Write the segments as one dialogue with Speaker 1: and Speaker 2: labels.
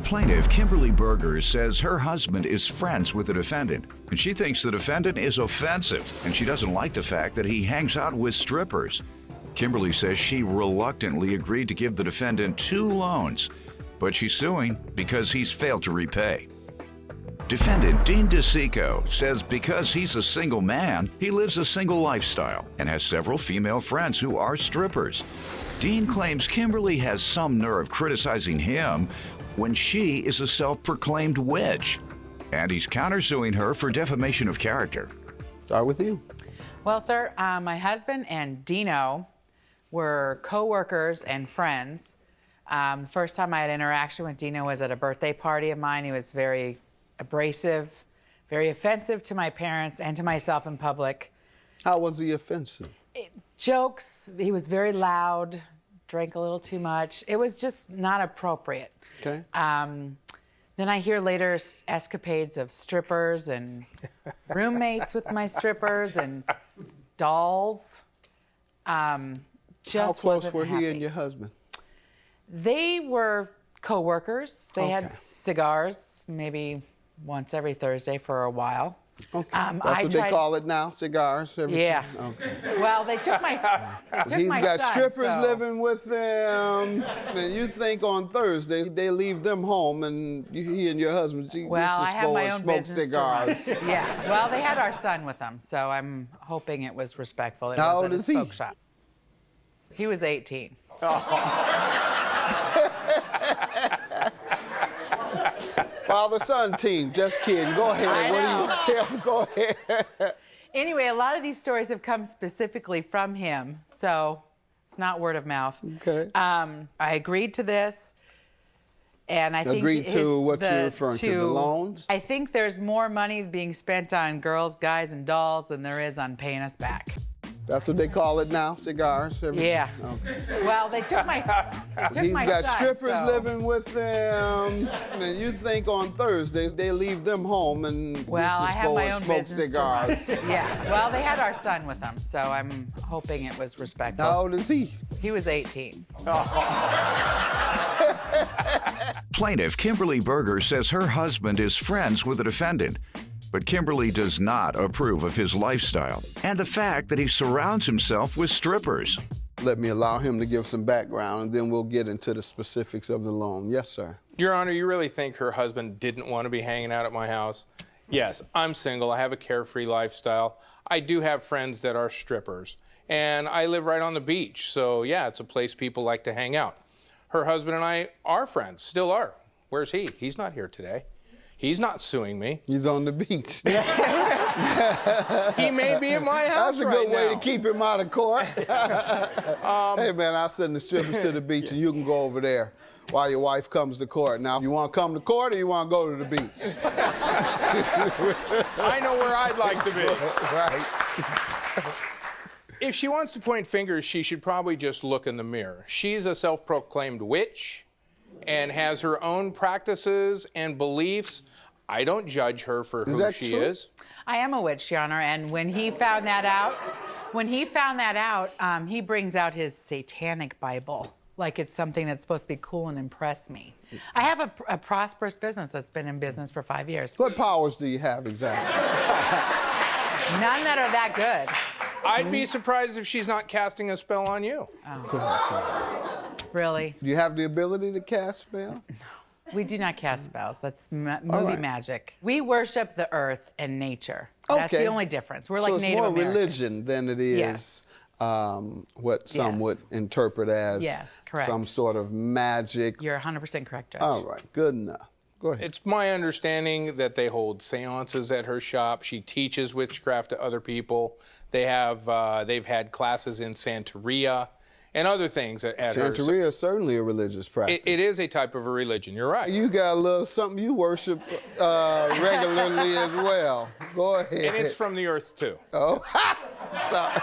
Speaker 1: Plaintiff Kimberly Berger says her husband is friends with the defendant, and she thinks the defendant is offensive, and she doesn't like the fact that he hangs out with strippers. Kimberly says she reluctantly agreed to give the defendant 2 loans, but she's suing because he's failed to repay. Defendant Dean DeSico says because he's a single man, he lives a single lifestyle and has several female friends who are strippers. Dean claims Kimberly has some nerve criticizing him when she is a self-proclaimed witch, and he's countersuing her for defamation of character.
Speaker 2: Start with you.
Speaker 3: Well, sir, my husband and Dino were co-workers and friends. First time I had interaction with Dino was at a birthday party of mine. He was very abrasive, very offensive to my parents and to myself in public.
Speaker 2: How was he offensive?
Speaker 3: Jokes, he was very loud, drank a little too much. It was just not appropriate.
Speaker 2: Okay.
Speaker 3: Then I hear later escapades of strippers and roommates with my strippers and dolls.
Speaker 2: How close were he and your husband?
Speaker 3: They were co-workers. They had cigars maybe once every Thursday for a while.
Speaker 2: Okay. That's what they call it now, cigars. Everything.
Speaker 3: Yeah.
Speaker 2: Okay.
Speaker 3: Well, they took my
Speaker 2: He's got
Speaker 3: son,
Speaker 2: strippers
Speaker 3: so.
Speaker 2: living with them, and you think on Thursdays they leave them home, and he and your husband just
Speaker 3: I have
Speaker 2: go
Speaker 3: my
Speaker 2: and
Speaker 3: own
Speaker 2: smoke
Speaker 3: business
Speaker 2: cigars.
Speaker 3: to run. Yeah. Well, they had our son with them, so I'm hoping it was respectful. It
Speaker 2: How
Speaker 3: was
Speaker 2: old
Speaker 3: at a
Speaker 2: is he?
Speaker 3: smoke shop. He was 18.
Speaker 2: Father-son team. Just kidding. Go ahead.
Speaker 3: I
Speaker 2: What
Speaker 3: know.
Speaker 2: do you tell him? Go ahead.
Speaker 3: Anyway, a lot of these stories have come specifically from him, so it's not word of mouth.
Speaker 2: Okay.
Speaker 3: I agreed to this, and I think
Speaker 2: Agreed to what you're referring to, the loans?
Speaker 3: I think there's more money being spent on girls, guys, and dolls than there is on paying us back.
Speaker 2: That's what they call it now, cigars. Everything?
Speaker 3: Yeah.
Speaker 2: Okay.
Speaker 3: Well, they took my
Speaker 2: He's got
Speaker 3: son,
Speaker 2: strippers
Speaker 3: so.
Speaker 2: living with them, and you think on Thursdays they leave them home and
Speaker 3: Well, I
Speaker 2: just
Speaker 3: have
Speaker 2: go
Speaker 3: my
Speaker 2: and
Speaker 3: own
Speaker 2: smoke
Speaker 3: business
Speaker 2: cigars.
Speaker 3: to run. Yeah. Well, they had our son with them, so I'm hoping it was respectful.
Speaker 2: How old is he?
Speaker 3: He was 18.
Speaker 1: Plaintiff Kimberly Berger says her husband is friends with the defendant, but Kimberly does not approve of his lifestyle and the fact that he surrounds himself with strippers.
Speaker 2: Let me allow him to give some background, and then we'll get into the specifics of the loan. Yes, sir.
Speaker 4: Your Honor, you really think her husband didn't want to be hanging out at my house? Yes, I'm single. I have a carefree lifestyle. I do have friends that are strippers, and I live right on the beach. So, yeah, it's a place people like to hang out. Her husband and I are friends, still are. Where's he? He's not here today. He's not suing me.
Speaker 2: He's on the beach.
Speaker 4: He may be at my house
Speaker 2: That's a
Speaker 4: right
Speaker 2: good way
Speaker 4: now.
Speaker 2: to keep him out of court. Hey, man, I'll send the strippers to the beach, and you can go over there while your wife comes to court. Now, you want to come to court or you want to go to the beach?
Speaker 4: I know where I'd like to be.
Speaker 2: Right.
Speaker 4: If she wants to point fingers, she should probably just look in the mirror. She's a self-proclaimed witch and has her own practices and beliefs. I don't judge her for who she is.
Speaker 3: I am a witch, Your Honor, and when he found that out, he brings out his satanic Bible like it's something that's supposed to be cool and impress me. I have a prosperous business that's been in business for 5 years.
Speaker 2: What powers do you have exactly?
Speaker 3: None that are that good.
Speaker 4: I'd be surprised if she's not casting a spell on you.
Speaker 3: Really?
Speaker 2: Do you have the ability to cast spell?
Speaker 3: We do not cast spells. That's movie magic. We worship the earth and nature. That's the only difference. We're like
Speaker 2: so it's
Speaker 3: Native
Speaker 2: more
Speaker 3: Americans.
Speaker 2: religion than it is
Speaker 3: Yes.
Speaker 2: what some would interpret as
Speaker 3: correct.
Speaker 2: some sort of magic.
Speaker 3: You're 100% correct, Judge.
Speaker 2: All right, good enough. Go ahead.
Speaker 4: It's my understanding that they hold seances at her shop. She teaches witchcraft to other people. They've had classes in Santeria and other things at her.
Speaker 2: Santeria is certainly a religious practice.
Speaker 4: It is a type of a religion. You're right.
Speaker 2: You got a little something you worship regularly as well. Go ahead.
Speaker 4: And it's from the earth too.
Speaker 2: Oh, sorry.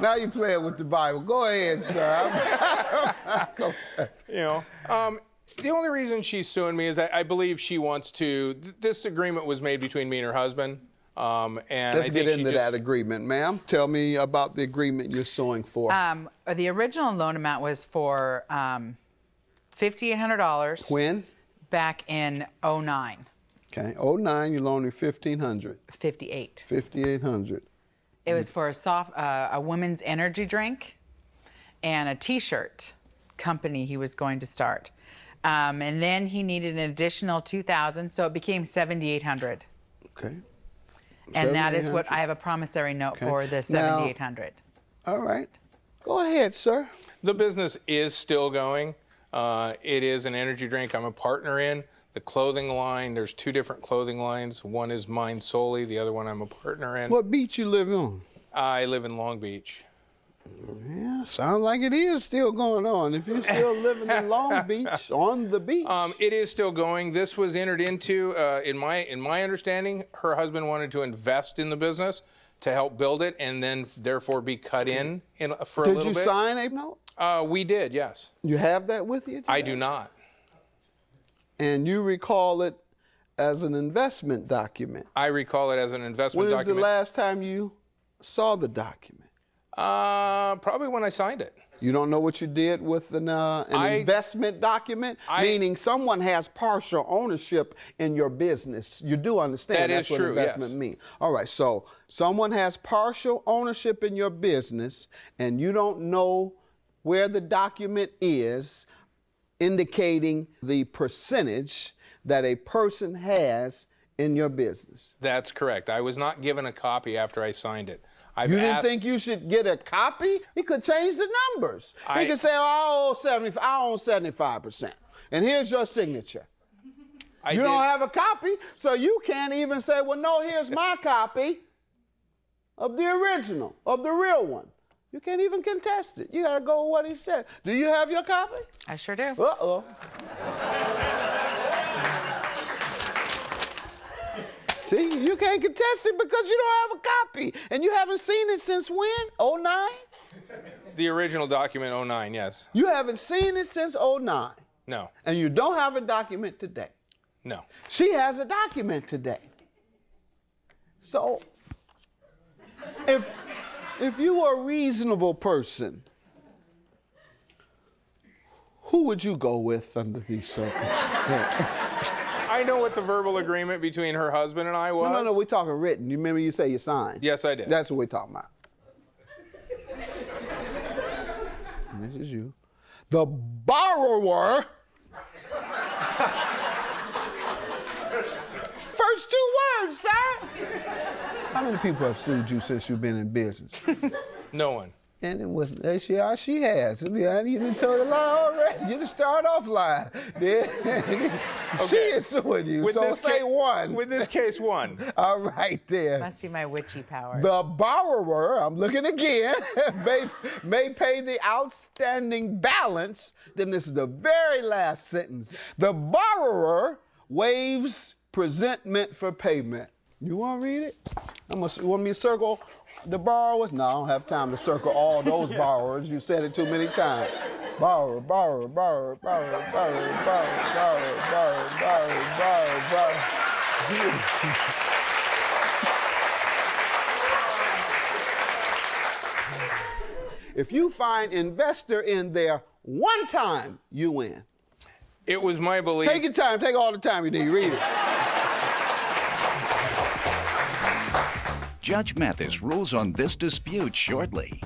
Speaker 2: Now you're playing with the Bible. Go ahead, sir. Go ahead.
Speaker 4: The only reason she's suing me is I believe she wants to. This agreement was made between me and her husband.
Speaker 2: Let's get into that agreement, ma'am. Tell me about the agreement you're suing for.
Speaker 3: The original loan amount was for $5,800.
Speaker 2: When?
Speaker 3: back in 09.
Speaker 2: Okay, 09, you loaned me $1,500.
Speaker 3: 58.
Speaker 2: $5,800.
Speaker 3: It was for a women's energy drink and a T-shirt company he was going to start. And then he needed an additional $2,000, so it became $7,800.
Speaker 2: Okay.
Speaker 3: And that is what I have a promissory note for, the $7,800.
Speaker 2: All right. Go ahead, sir.
Speaker 4: The business is still going. It is an energy drink I'm a partner in. The clothing line, there's 2 different clothing lines. One is mine solely, the other one I'm a partner in.
Speaker 2: What beach you live on?
Speaker 4: I live in Long Beach.
Speaker 2: Yeah, sounds like it is still going on. If you're still living in Long Beach, on the beach.
Speaker 4: It is still going. This was entered into, in my understanding, her husband wanted to invest in the business to help build it and then therefore be cut in for a little bit.
Speaker 2: Did you sign a note?
Speaker 4: We did, yes.
Speaker 2: You have that with you today?
Speaker 4: I do not.
Speaker 2: And you recall it as an investment document?
Speaker 4: I recall it as an investment document.
Speaker 2: When was the last time you saw the document?
Speaker 4: Probably when I signed it.
Speaker 2: You don't know what you did with an investment document? Meaning someone has partial ownership in your business. You do understand that's what investment means. All right, so someone has partial ownership in your business and you don't know where the document is, indicating the percentage that a person has in your business.
Speaker 4: That's correct. I was not given a copy after I signed it.
Speaker 2: You didn't think you should get a copy? He could change the numbers. He could say, oh, I own 75%. And here's your signature. You don't have a copy, so you can't even say, well, no, here's my copy of the original, of the real one. You can't even contest it. You got to go with what he said. Do you have your copy?
Speaker 3: I sure do.
Speaker 2: Uh-oh. See, you can't contest it because you don't have a copy. And you haven't seen it since when? 09?
Speaker 4: The original document, 09, yes.
Speaker 2: You haven't seen it since 09?
Speaker 4: No.
Speaker 2: And you don't have a document today?
Speaker 4: No.
Speaker 2: She has a document today. So, if you were a reasonable person, who would you go with under these circumstances?
Speaker 4: I know what the verbal agreement between her husband and I was.
Speaker 2: No, we're talking written. You remember you say you signed?
Speaker 4: Yes, I did.
Speaker 2: That's what we're talking about. This is you. The borrower. First 2 words, sir. How many people have sued you since you've been in business?
Speaker 4: No one.
Speaker 2: And it was, she has. Yeah, you done told a lie already. You done started off lying. She is suing you, so say one.
Speaker 4: With this case, one.
Speaker 2: All right, then.
Speaker 3: Must be my witchy powers.
Speaker 2: The borrower, I'm looking again, may pay the outstanding balance. Then this is the very last sentence. The borrower waives presentment for payment. You want to read it? You want me to circle the borrowers? No, I don't have time to circle all those borrowers. You said it too many times. Borrower, borrower, borrower, borrower, borrower, borrower, borrower, borrower, borrower, borrower, borrower. If you find investor in there one time, you win.
Speaker 4: It was my belief.
Speaker 2: Take your time. Take all the time you need. Read it.
Speaker 1: Judge Mathis rules on this dispute shortly.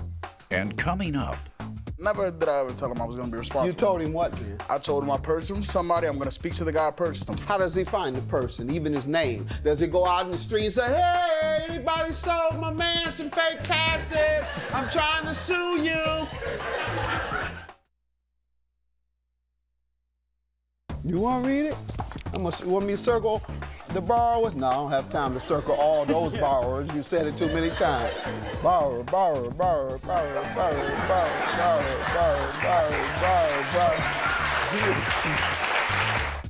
Speaker 1: And coming up.
Speaker 5: Never did I ever tell him I was going to be responsible.
Speaker 2: You told him what, man?
Speaker 5: I told him I person somebody. I'm going to speak to the guy personally.
Speaker 2: How does he find the person, even his name? Does he go out in the street and say, hey, anybody sold my man some fake passes? I'm trying to sue you. You want to read it? You want me to circle the borrowers? No, I don't have time to circle all those borrowers. You said it too many times. Borrower, borrower, borrower, borrower, borrower, borrower, borrower, borrower, borrower, borrower.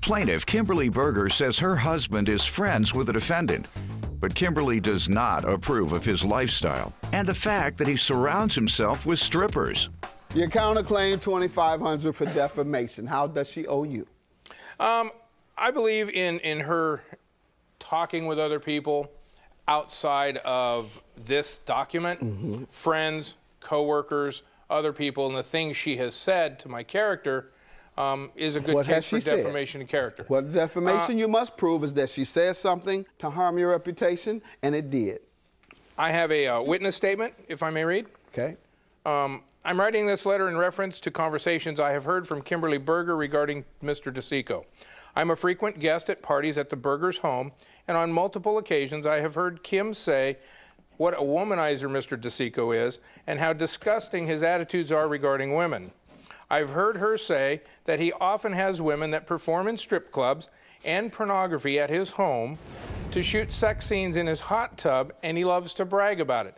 Speaker 1: Plaintiff Kimberly Berger says her husband is friends with the defendant, but Kimberly does not approve of his lifestyle and the fact that he surrounds himself with strippers.
Speaker 2: Your counterclaim $2,500 for defamation. How does she owe you?
Speaker 4: I believe in her talking with other people outside of this document, friends, coworkers, other people, and the things she has said to my character is a good
Speaker 2: What has
Speaker 4: case for
Speaker 2: she said?
Speaker 4: defamation of character.
Speaker 2: What defamation you must prove is that she said something to harm your reputation, and it did.
Speaker 4: I have a witness statement, if I may read.
Speaker 2: Okay?
Speaker 4: I'm writing this letter in reference to conversations I have heard from Kimberly Berger regarding Mr. DeSico. I'm a frequent guest at parties at the Berger's home, and on multiple occasions I have heard Kim say what a womanizer Mr. DeSico is and how disgusting his attitudes are regarding women. I've heard her say that he often has women that perform in strip clubs and pornography at his home to shoot sex scenes in his hot tub, and he loves to brag about it.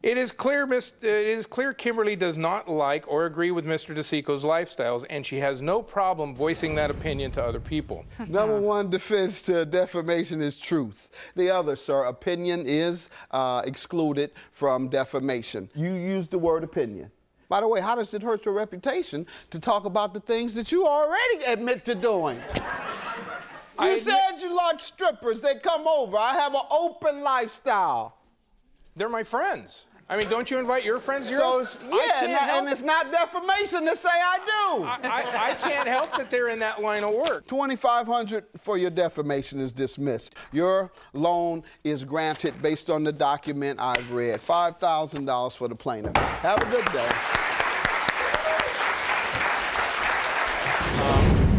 Speaker 4: It is clear Kimberly does not like or agree with Mr. DeSico's lifestyles, and she has no problem voicing that opinion to other people.
Speaker 2: Number one defense to defamation is truth. The other, sir, opinion is excluded from defamation. You used the word opinion. By the way, how does it hurt your reputation to talk about the things that you already admit to doing? You said you like strippers. They come over. I have an open lifestyle.
Speaker 4: They're my friends. I mean, don't you invite your friends to yours?
Speaker 2: So, yeah, and it's not defamation to say I do.
Speaker 4: I can't help that they're in that line of work.
Speaker 2: $2,500 for your defamation is dismissed. Your loan is granted based on the document I've read. $5,000 for the plaintiff. Have a good day.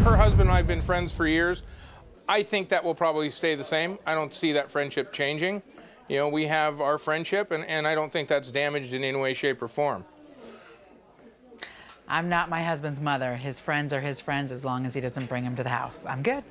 Speaker 4: Her husband and I have been friends for years. I think that will probably stay the same. I don't see that friendship changing. You know, we have our friendship, and I don't think that's damaged in any way, shape, or form.
Speaker 3: I'm not my husband's mother. His friends are his friends as long as he doesn't bring them to the house. I'm good.